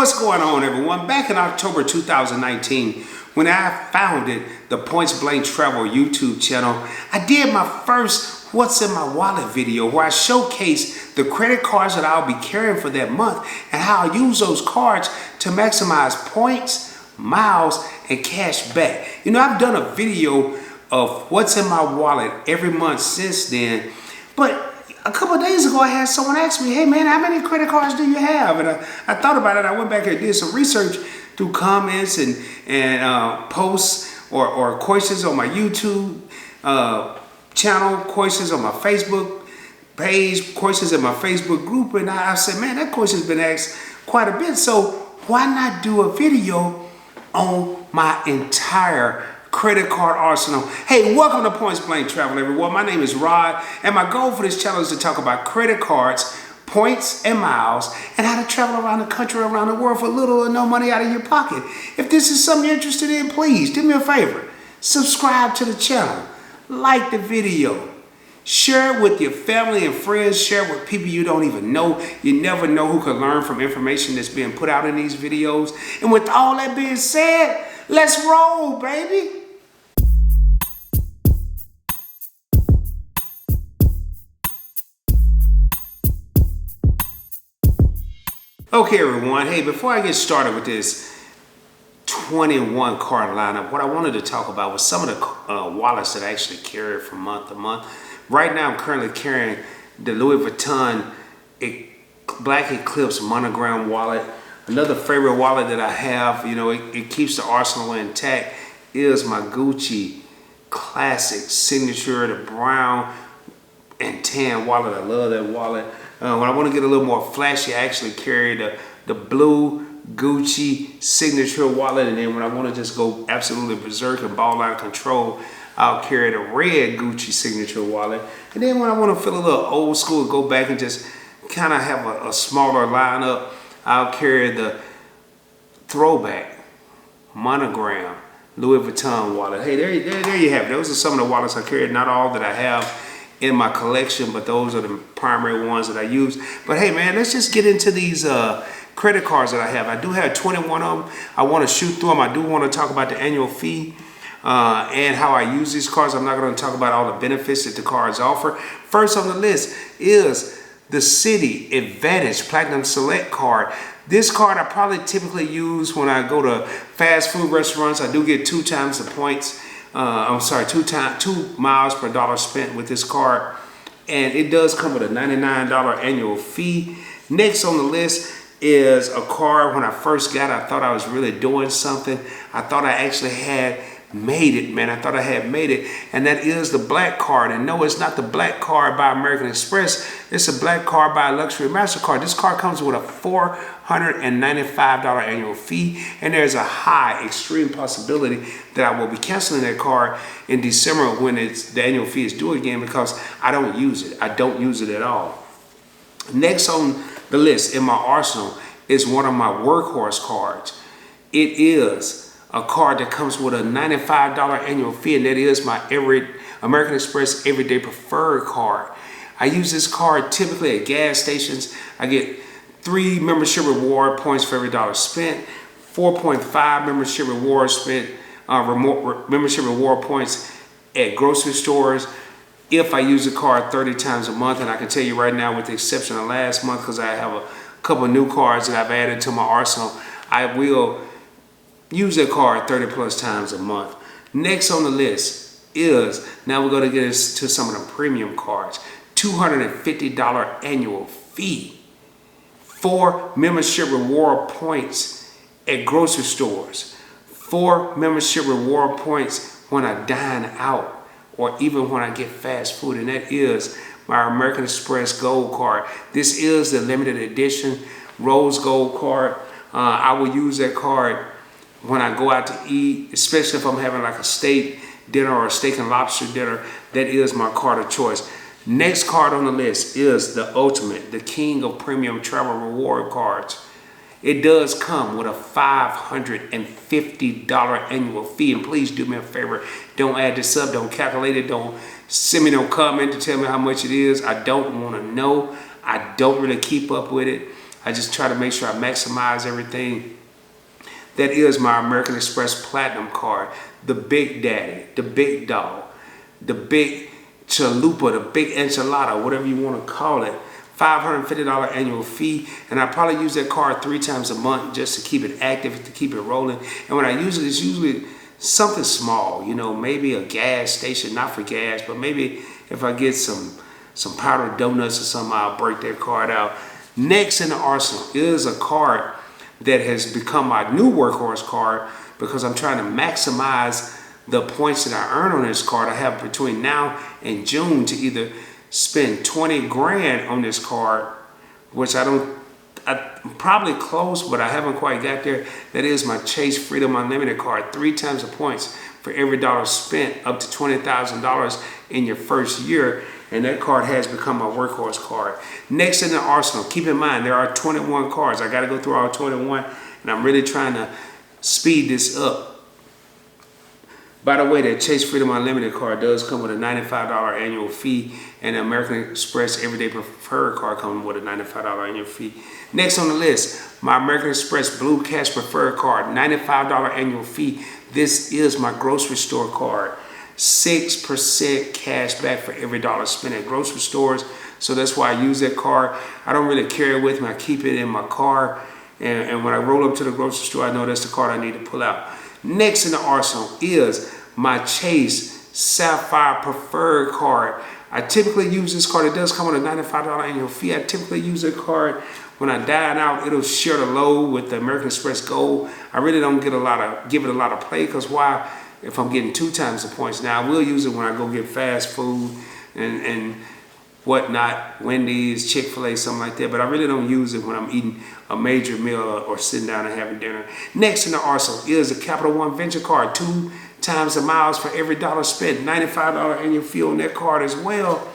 what's going on, everyone? Back in October 2019, when I founded the Point Blank Travel YouTube channel, I did my first What's in My Wallet video where I showcased the credit cards that I'll be carrying for that month and how I use those cards to maximize points, miles, and cash back. You know, I've done a video of what's in my wallet every month since then, but a couple of days ago, I had someone ask me, hey man, how many credit cards do you have? And I thought about it. I went back and did some research through comments and posts or questions on my YouTube channel, questions on my Facebook page, questions in my Facebook group. And I said, man, that question's been asked quite a bit. So why not do a video on my entire credit card arsenal? Hey, welcome to Point Blank Travel, everyone. My name is Rod, and my goal for this channel is to talk about credit cards, points, and miles, and how to travel around the country, around the world for little or no money out of your pocket. If this is something you're interested in, please do me a favor. Subscribe to the channel, like the video, share it with your family and friends, share it with people you don't even know. You never know who could learn from information that's being put out in these videos. And with all that being said, let's roll, baby. Okay, everyone. Hey, before I get started with this 21 card lineup, what I wanted to talk about was some of the wallets that I actually carry from month to month. Right now, I'm currently carrying the Louis Vuitton Black Eclipse monogram wallet. Another favorite wallet that I have, you know, it keeps the arsenal intact, is my Gucci Classic Signature, the brown and tan wallet. I love that wallet. When I want to get a little more flashy, I actually carry the blue Gucci Signature wallet. And then when I want to just go absolutely berserk and ball out of control, I'll carry the red Gucci Signature wallet. And then when I want to feel a little old school, go back and just kind of have a smaller lineup, I'll carry the throwback monogram Louis Vuitton wallet. Hey, there you have it. Those are some of the wallets I carry. Not all that I have in my collection, but those are the primary ones that I use. But hey man, let's just get into these credit cards that I have. I do have 21 of them. I want to shoot through them. I do want to talk about the annual fee and how I use these cards. I'm not going to talk about all the benefits that the cards offer. First on the list is the Citi Advantage Platinum Select card. This card I probably typically use when I go to fast food restaurants. I do get 2 times the points. 2 miles per dollar spent with this card, and it does come with a $99 annual fee. Next on the list is a card. When I first got it, I thought I was really doing something. I thought I actually had made it, man. I thought I had made it, and that is the black card. And no, it's not the black card by American Express. It's a black card by Luxury MasterCard. This card comes with a $495 annual fee, and there's a high extreme possibility that I will be canceling that card in December when the annual fee is due again, because I don't use it. I don't use it at all. Next on the list in my arsenal is one of my workhorse cards. It is a card that comes with a $95 annual fee, and that is my American Express Everyday Preferred card. I use this card typically at gas stations. I get 3 membership reward points for every dollar spent, 4.5 membership reward points at grocery stores if I use the card 30 times a month. And I can tell you right now, with the exception of last month, because I have a couple of new cards that I've added to my arsenal, I will use that card 30 plus times a month. Next on the list is, now we're going to get into some of the premium cards. $250 annual fee, 4 membership reward points at grocery stores, 4 membership reward points when I dine out or even when I get fast food, and that is my American Express Gold card. This is the limited edition Rose Gold card. I will use that card when I go out to eat, especially if I'm having like a steak dinner or a steak and lobster dinner. That is my card of choice. Next card on the list is the ultimate, the king of premium travel reward cards. It does come with a $550 annual fee. And please do me a favor, don't add this up, don't calculate it, don't send me no comment to tell me how much it is. I don't want to know. I don't really keep up with it. I just try to make sure I maximize everything. That is my American Express Platinum card, the Big Daddy, the Big Dog, the Big Chalupa, the Big Enchilada, whatever you want to call it. $550 annual fee, and I probably use that card 3 times a month just to keep it active, to keep it rolling. And when I use it, it's usually something small, you know, maybe a gas station, not for gas, but maybe if I get some powdered donuts or something, I'll break that card out. Next in the arsenal is a card that has become my new workhorse card because I'm trying to maximize the points that I earn on this card. I have between now and June to either spend 20 grand on this card, which I'm probably close, but I haven't quite got there. That is my Chase Freedom Unlimited card, 3 times the points for every dollar spent, up to $20,000 in your first year. And that card has become my workhorse card. Next in the arsenal, keep in mind, there are 21 cards. I got to go through all 21, and I'm really trying to speed this up. By the way, that Chase Freedom Unlimited card does come with a $95 annual fee, and the American Express Everyday Preferred card comes with a $95 annual fee. Next on the list, my American Express Blue Cash Preferred card, $95 annual fee. This is my grocery store card. 6% cash back for every dollar spent at grocery stores. So that's why I use that card. I don't really carry it with me. I keep it in my car. And when I roll up to the grocery store, I know that's the card I need to pull out. Next in the arsenal is my Chase Sapphire Preferred card. I typically use this card. It does come with a $95 annual fee. I typically use that card when I dine out. It'll share the load with the American Express Gold. I really don't give it a lot of play, because why? If I'm getting 2 times the points. Now I will use it when I go get fast food and whatnot, Wendy's, Chick-fil-A, something like that. But I really don't use it when I'm eating a major meal or sitting down and having dinner. Next in the arsenal is the Capital One Venture card, 2 times the miles for every dollar spent, $95 annual fee on that card as well.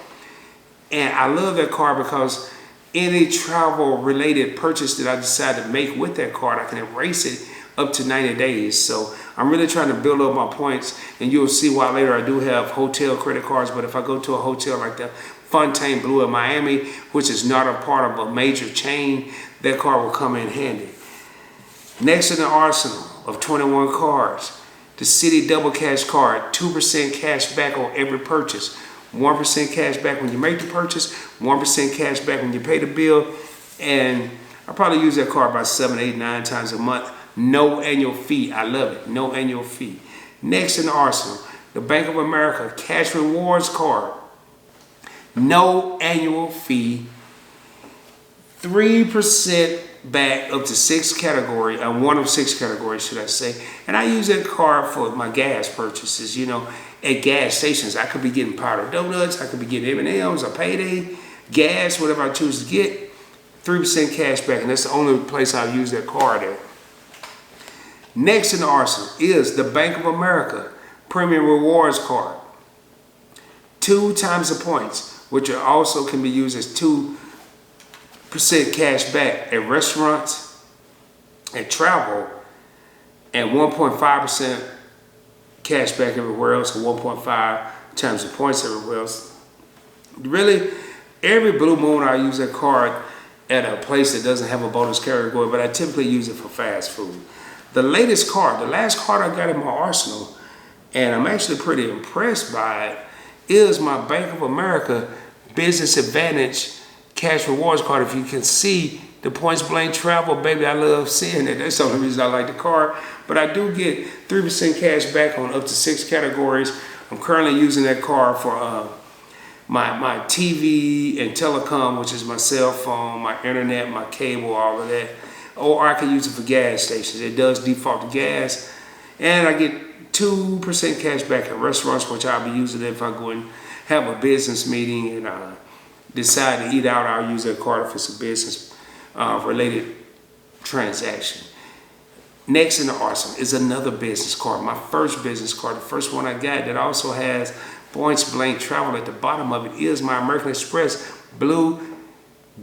And I love that card because any travel related purchase that I decide to make with that card, I can erase it up to 90 days. So I'm really trying to build up my points, and you'll see why later. I do have hotel credit cards, but if I go to a hotel like the Fontainebleau in Miami, which is not a part of a major chain, that card will come in handy. Next in the arsenal of 21 cards, the Citi Double Cash card, 2% cash back on every purchase. 1% cash back when you make the purchase, 1% cash back when you pay the bill. And I probably use that card about 7, 8, 9 times a month. No annual fee. I love it. No annual fee. Next in the arsenal, the Bank of America Cash Rewards card. No annual fee. 3% back up to 6 category, one of 6 categories, should I say. And I use that card for my gas purchases, you know, at gas stations. I could be getting powdered donuts. I could be getting M&Ms, a payday, gas, whatever I choose to get. 3% cash back, and that's the only place I'll use that card at. Next in the arsenal is the Bank of America Premium Rewards card. 2 times the points, which also can be used as 2% cash back at restaurants, at travel, and 1.5% cash back everywhere else, and 1.5 times the points everywhere else. Really, every blue moon I use that card at a place that doesn't have a bonus category, but I typically use it for fast food. The latest card, the last card I got in my arsenal, and I'm actually pretty impressed by it, is my Bank of America Business Advantage Cash Rewards card. If you can see the points blank travel, baby, I love seeing it. That's the only reason I like the card. But I do get 3% cash back on up to 6 categories. I'm currently using that card for my TV and telecom, which is my cell phone, my internet, my cable, all of that. Or I can use it for gas stations. It does default to gas. And I get 2% cash back at restaurants, which I'll be using if I go and have a business meeting and decide to eat out. I'll use that card if it's a business related transaction. Next in the arsenal is another business card. My first business card, the first one I got that also has points blank travel at the bottom of it, is my American Express Blue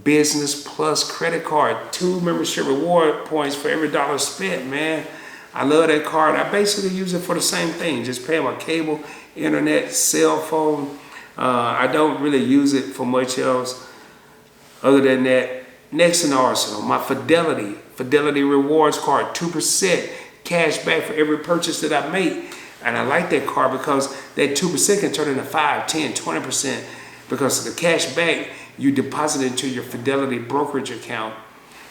Business Plus credit card. 2 membership reward points for every dollar spent, man. I love that card. I basically use it for the same thing, just pay my cable, internet, cell phone. I don't really use it for much else other than that. Next in the arsenal, my Fidelity rewards card, 2% cash back for every purchase that I make. And I like that card because that 2% can turn into 5, 10, 20% because the cash back you deposit into your Fidelity brokerage account,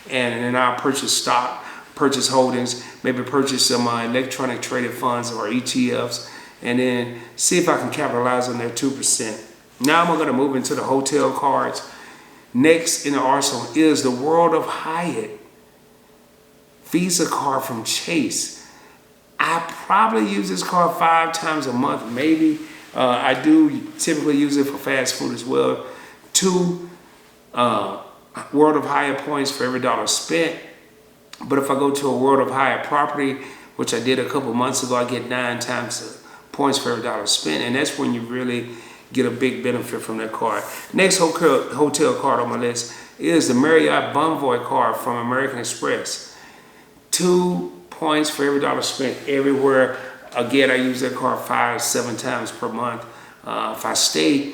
and then I'll purchase stock, purchase holdings, maybe purchase some electronic traded funds or ETFs, and then see if I can capitalize on that 2%. Now I'm going to move into the hotel cards. Next in the arsenal is the World of Hyatt Visa card from Chase. I probably use this card 5 times a month, maybe. I do typically use it for fast food as well. 2 World of Hyatt points for every dollar spent. But if I go to a World of Hyatt property, which I did a couple months ago, I get 9 times the points for every dollar spent. And that's when you really get a big benefit from that card. Next hotel card on my list is the Marriott Bonvoy card from American Express. 2 points for every dollar spent everywhere. Again, I use that card 5 to 7 times per month. If I stay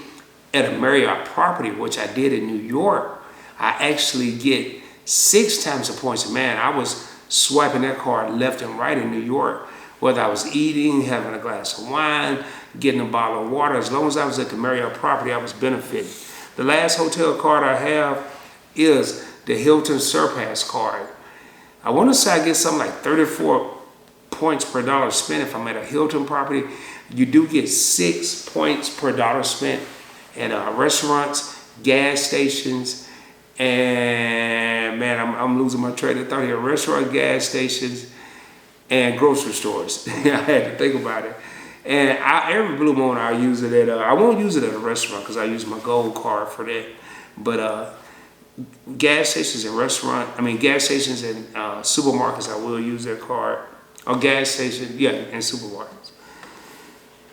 at a Marriott property, which I did in New York, I actually get 6 times the points. And man, I was swiping that card left and right in New York, whether I was eating, having a glass of wine, getting a bottle of water. As long as I was at the Marriott property, I was benefiting. The last hotel card I have is the Hilton Surpass card. I want to say I get something like 34 points per dollar spent if I'm at a Hilton property. You do get 6 points per dollar spent at restaurants, gas stations, and man, I'm losing my train of thought here. Restaurant, gas stations, and grocery stores. I had to think about it. And every blue moon I use it at. I won't use it at a restaurant because I use my gold card for that. But gas stations and gas stations and supermarkets, I will use that card. Or gas stations, yeah, and supermarkets.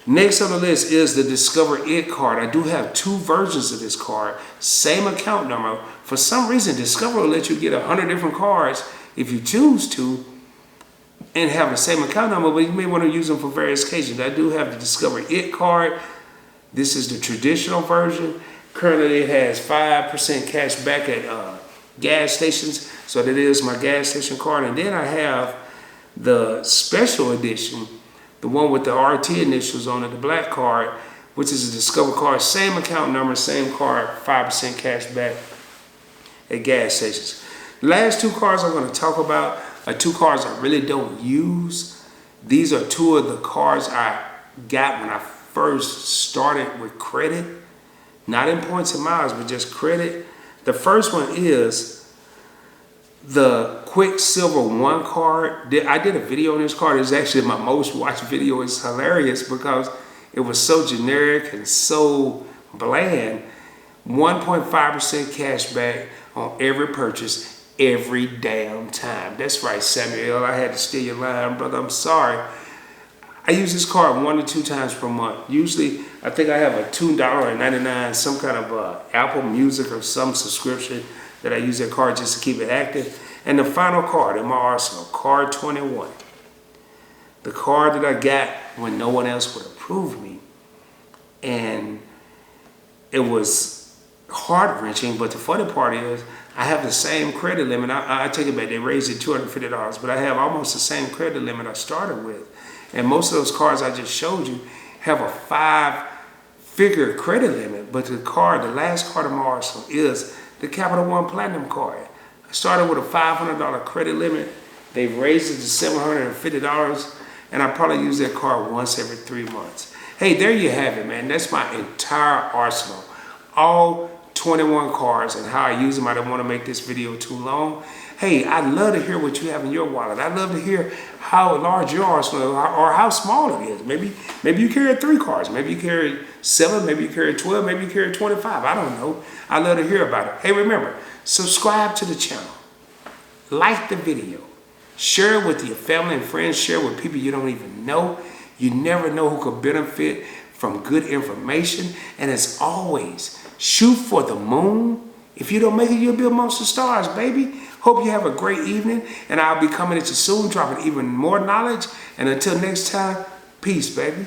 Next on the list is the Discover It card. I do have 2 versions of this card, same account number. For some reason, Discover will let you get 100 different cards if you choose to and have the same account number, but you may want to use them for various occasions. I do have the Discover It card. This is the traditional version. Currently, it has 5% cash back at gas stations, so that is my gas station card. And then I have the special edition, the one with the RT initials on it, the black card, which is a Discover card, same account number, same card, 5% cash back at gas stations. The last 2 cards I'm going to talk about are 2 cards I really don't use. These are 2 of the cards I got when I first started with credit, not in points and miles, but just credit. The first one is the Quicksilver 1 card. I did a video on this card. It's actually my most watched video. It's hilarious because it was so generic and so bland. 1.5% cash back on every purchase every damn time. That's right, Samuel. I had to steal your line, brother. I'm sorry. I use this card 1 to 2 times per month. Usually, I think I have a $2.99, some kind of Apple Music or some subscription that I use that card just to keep it active. And the final card in my arsenal, card 21. The card that I got when no one else would approve me. And it was heart-wrenching, but the funny part is I have the same credit limit. I take it back, they raised it $250, but I have almost the same credit limit I started with. And most of those cards I just showed you have a 5-figure credit limit, but the last card in my arsenal is the Capital One Platinum card. I started with a $500 credit limit. They've raised it to $750, and I probably use that card once every 3 months. Hey, there you have it, man. That's my entire arsenal. All 21 cards and how I use them. I don't want to make this video too long. Hey, I'd love to hear what you have in your wallet. I'd love to hear how large your arsenal or how small it is. Maybe you carry 3 cards. Maybe you carry 7. Maybe you carry 12. Maybe you carry 25. I don't know. I'd love to hear about it. Hey, remember, subscribe to the channel. Like the video. Share it with your family and friends. Share it with people you don't even know. You never know who could benefit from good information. And as always, shoot for the moon. If you don't make it, you'll be amongst the stars, baby. Hope you have a great evening, and I'll be coming at you soon, dropping even more knowledge. And until next time, peace, baby.